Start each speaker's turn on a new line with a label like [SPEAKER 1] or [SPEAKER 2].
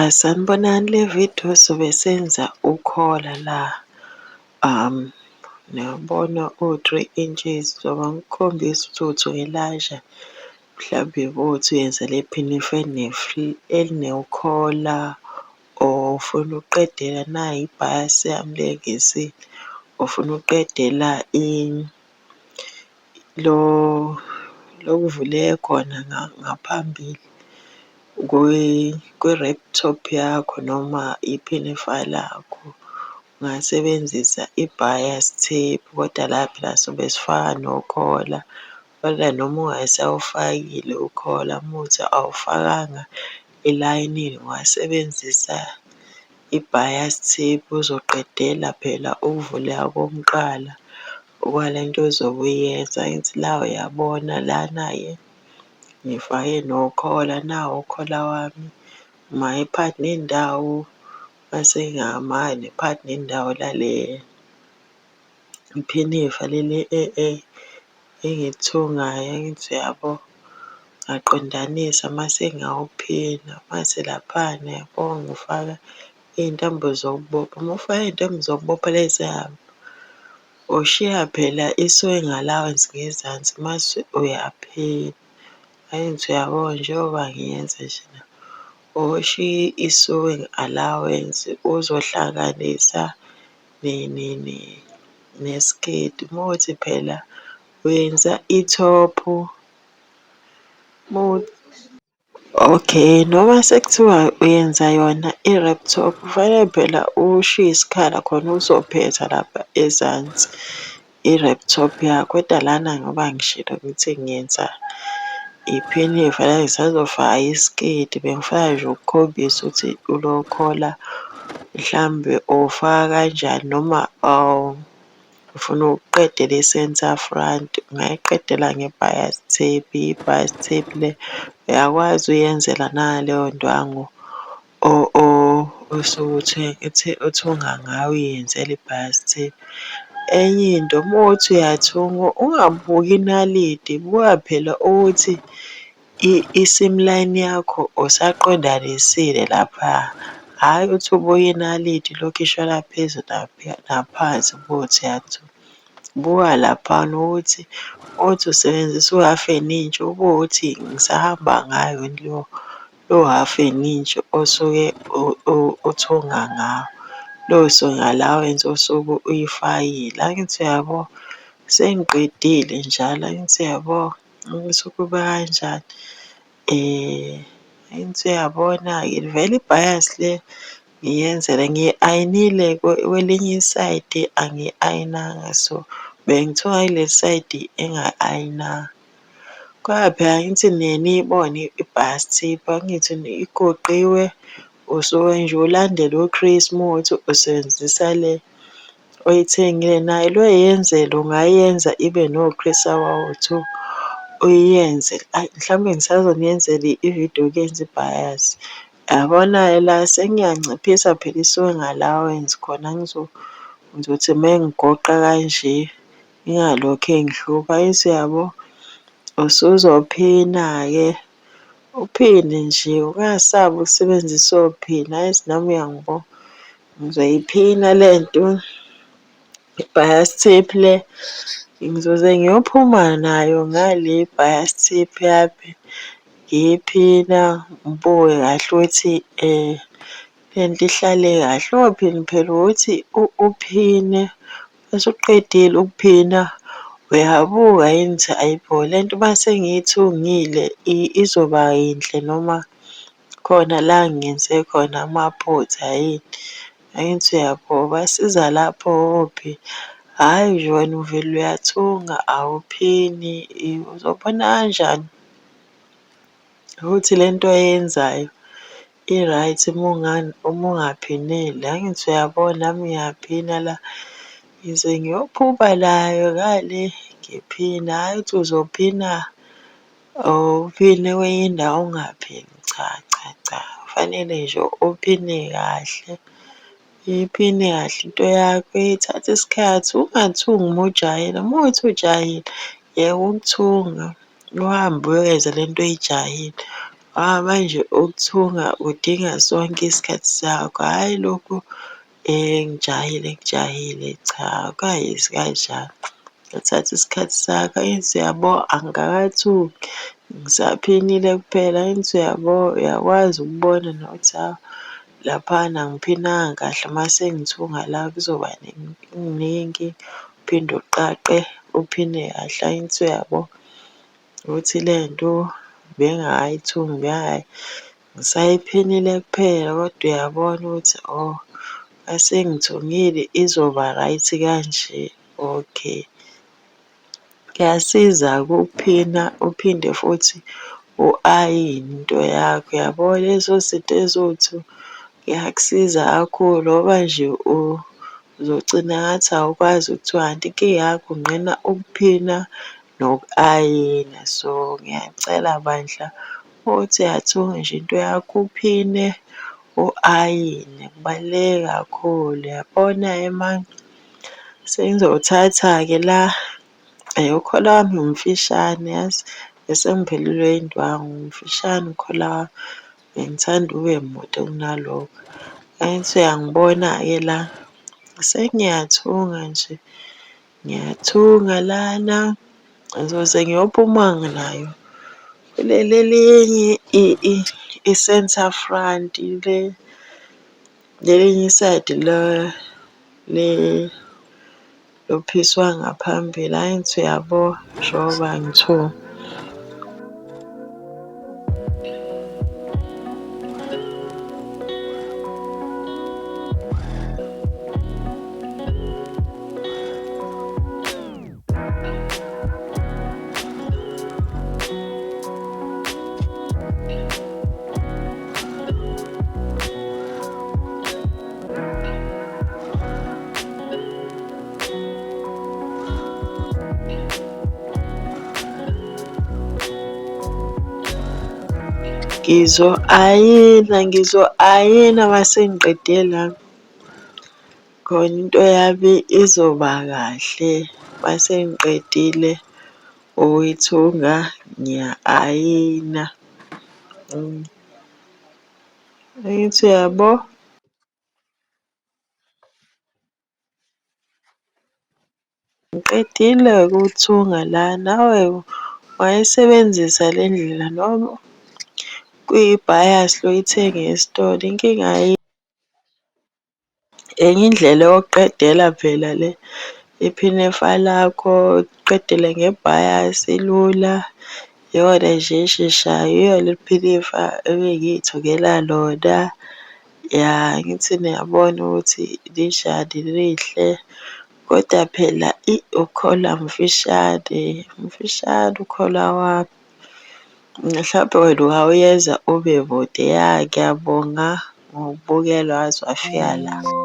[SPEAKER 1] Sanibonani, le video sobe senza ukhola la. Niyabona u-3 inches zoba ngikukhombisa ukuthi u-Elijah mhlambe bothi uyenza le phinifa elinewukhola or ufuna ukuqedela nayi ibhasi yami le engisile. Ufuna ukuqedela lokuvuleka khona ngaphambili kwe-wrap top yakho noma iphinifa lakho. Ungasebenzisa i-bias tape kodwa la phela sobe sifaka nokhola. Kodwa noma ungasawufakile ukhola muthi awufakanga elayinini ungasebenzisa i-bias tape uzoqedela phela ukuvuleka komqala kwalento ozobe uyenza. Angithi la uyabona lana-ke ngifake nokhola, nawo ukhola wami. Iphakathi nendawo mase ngihamba nephakathi nendawo lale iphinifa leli engilithungayo, angithi uyabo. Ngaqondanisa mase ngawuphina mase laphana yabo ngifaka iy'ntambo zokubopha. Uma ufake iy'ntambo zokubopha leziya ushiya phela i-sewing allowance ngezansi mase uyaphina. Angithi uyabona njengoba ngiyenza nje la, ushiya i-sewing allowance uzohlanganisa nesiketi. Uma kuwukuthi phela wenza ithophu okay, noma sekuthiwa uyenza yona i-wrap top, kufanele phela ushiye isikhala khona uzophetha lapha ezansi i-wrap top yakho. Kodwa lana ngoba ngishilo ngithi ngiyenza iphinifa la ngisazofaka isiketi, bengifaka nje ukukhombisa ukuthi lo khola mhlambe uwufaka kanjani noma ufuna ukuqedela i-centre front, ungayiqedela nge-bias tape. I-bias tape le uyakwazi uyenzela naleyo ndwangu osuke uthunga ngayo uy'yenzela i-bias tape. Enye into uma kuwukuthi uyathunga ungabuki inaliti, buka phela ukuthi i-seam line yakho usaqondanisile lapha. Hhayi ukuthi ubuke inaliti ilokhu ishona phezulu naphansi ubuthi uyathunga. Buka laphana ukuthi uthi usebenzisa u-half an inch ube ukuthi ngisahamba ngayo lo half an inch osuke uthunga ngawo. Lowo sewing allowance osuke uyifakile. Angithi uyabo, sengiqedile njalo, angithi uyabo ukuthi kube kanjani. Angithi uyabona-ke vele i-bias le ngiyenzela ngiyi-ayinile kwelinye isayidi angi-ayinanga, so bengithunga kuleli sayidi enga-ayinanga. Kodwa phela angithi niye niyibone i-bias tape, angithi igoqiwe usuke nje ulandela u-crease uma kuwukuthi usebenzisa le oyithengile. Nayo lo yenzela ungayenza ibe no-crease abawu-2 uyenze. Mhlawumbe ngisazoniyenzela ividiyo yokuyenza i-bias. Yabona-ke la sengiyanciphisa phela i-sewing allowance khona ngizothi uma ngigoqa kanje ngingalokhe ngihlupha. Angithi uyabo, usuzophina-ke uphinde nje ungasabi ukusebenzisa ophina. Angithi nami uyangibona ngizoyiphina le nto, i-bias tape le. Ngizoze ngiyophuma nayo ngale i-bias tape yami ngiyiphina ngibuke kahle ukuthi le nto ihlale kahle. Ophini phela ukuthi uphine bese uqedile ukuphina uyabuka yini ukuthi ayi bo le nto uma sengiyithungile izoba yinhle noma khona la ngenze khona amaphutha yini. Angithi uyabo, basiza lapho ophina. Hhayi nje wena uvele uyathunga awuphini, uzobona kanjani ukuthi le nto oyenzayo i-right uma ungaphinile. Angithi uyabona nami ngiyaphina la, ngize ngiyophuma nayo ngale ngiphina. Hhayi ukuthi uzophina uphine kwenye indawo ungaphini, cha cha cha, kufanele nje uphine kahle. Iphine kahle into yakho, ithathe isikhathi, ungathungi uma ujahile. Uma kuwukuthi ujahile yeka ukuthunga uhambe uyoyenza le nto oyijahile. Manje ukuthunga kudinga sonke isikhathi sakho, hhayi lokhu ngijahile, cha akukayizi kanjalo. Kuyothatha isikhathi sakho. Angithi uyabo angikakathungi, ngisaphinile kuphela. Angithi uyabo uyakwazi ukubona nokuthi hawu laphana angiphinanga kahle mase ngithunga la kuzoba kuningi, uphinde uqaqe uphine kahle. Angithi uyabo ukuthi le nto bengingakayithungi ngisayiphinile kuphela kodwa uyabona ukuthi oh mase ngithungile izoba right kanje. Okay. Kuyasiza-ke ukuphina uphinde futhi u-ayine into yakho yabo. Lezo zinto eziwu-two kuyakusiza kakhulu ngoba nje uzogcina ngathi awukwazi ukuthiwa kanti inkinga yakho unqena ukuphina noku-ayina. So ngiyacela bandla ukuthi uyathunga nje into yakho uphine u-ayine kubaluleke kakhulu. Uyabona-ke manje sengizothatha-ke la ukhola wami umfishane yazi besengiphelelwe indwangu. Umfishane ukhola wami, bengithanda ube mude kunalokho. Angithi uyangibona-ke la sengiyathunga nje, ngiyathunga lana ngizoze ngiyophuma nayo kuleli elinye i-centre front lelinye isayidi lo-piece wangaphambili. Angithi uyabo njengoba ngithunga. Ngizo-ayina mase ngiqede la khona into yami izoba kahle. Mase ngiqedile ukuyithunga ngiya-ayina. Angithi uyabo. Ngiqedile ukuthunga la. Nawe wayesebenzisa le ndlela noma kuyi-bias lo oyithenge esitolo. Inkinga enye indlela yokuqedela phela le iphinefa lakho uqedele nge-bias ilula, iyona nje esheshayo, yiyo leli phinifa ebengiy'thungela lona. Ya angithi niyabona ukuthi linjani lihle, koda phela ukhola mfishane, mfishane ukhola wami. Mhlampe wena ungawuyenza ube mude. Ya ngiyabonga ngokubukela waze wafika la.